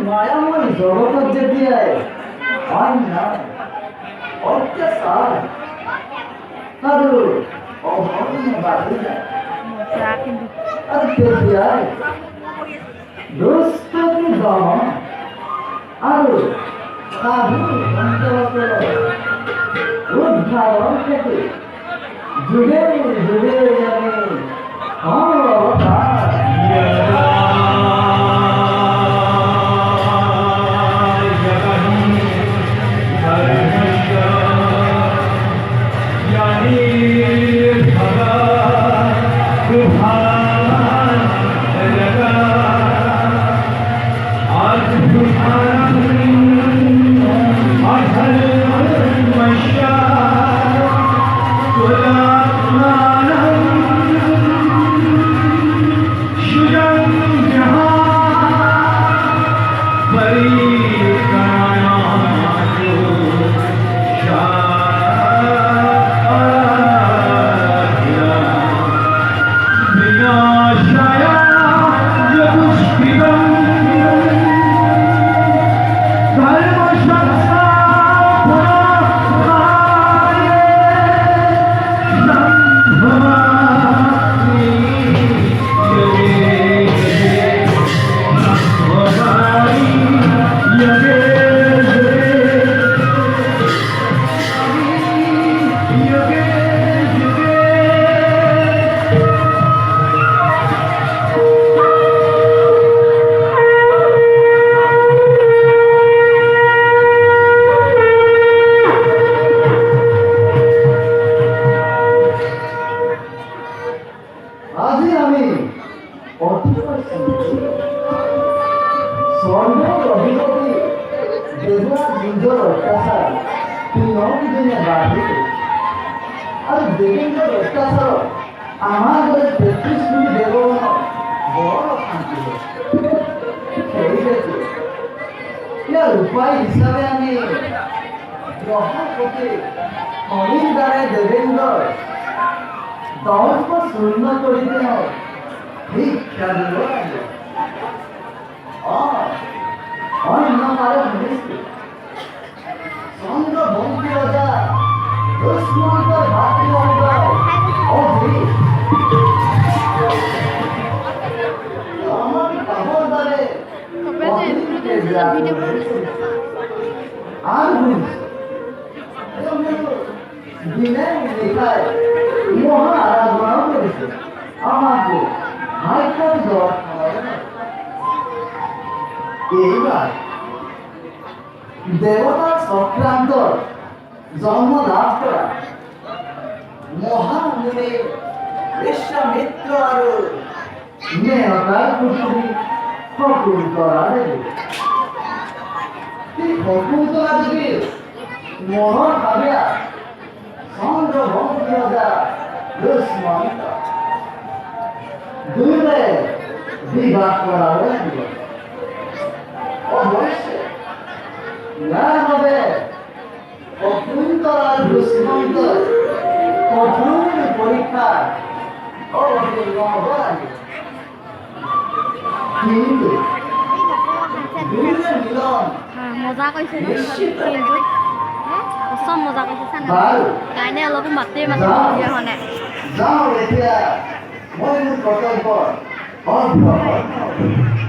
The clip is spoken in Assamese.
মায়াময় জগতত যেতিয়াই অন্যায় অত্যাচাৰ আৰু অধৰ্ম বাঢ়ি যায় আৰু তেতিয়াই দুষ্কৃতি দমন আৰু সাধু সন্তসকলৰ উদ্ধাৰৰ খেতি যুগে যুগে আমি উপায় হিচাপে আমি গ্ৰহপতি হৰিদ্বাৰে দেৱেন্দ্ৰৰ দৰ্প শূন্য কৰি তেওঁ শিক্ষা দিব লাগে। অন্য পাৰে শুনিছোঁ চন্দ্ৰবংশী ৰজা দুষ্মন্ত ভাতৃবৰ্গ অধিক আমাৰ পাবৰ দ্বাৰে দিনে নিশাই মহা আৰাধনাও কৰিছে আমাকে ভাগ্যৰ জ্বৰ এইবাৰ দেৱতাৰ চক্ৰান্তৰ জন্ম লাভ কৰা মহামুনি বিশ্বামিত্ৰ আৰু নেওতাৰ পুত্ৰী শকুন্তলা দেৱী শকুন্তলা দেৱীৰ মনৰ ভাবিয়া চন্দ্ৰবংশী ৰজা দুষ্মন্ত দুয়োৰে বিবাহ কৰাব লাগিব। অৱশ্যে ইয়াৰ বাবে শকুন্তলা দুষ্মন্তই কঠোৰ পৰীক্ষাত অৱতীৰ্ণ হ'ব লাগিব। কিন্তু দুয়োৰে মিলন মজা কৰিছে চব মজা কৰিছে কাৰণে অলপো মাতে মাতে হোৱা নাই। যাওঁ এতিয়া মই মোৰ কৰ্তব্য অব্যাহত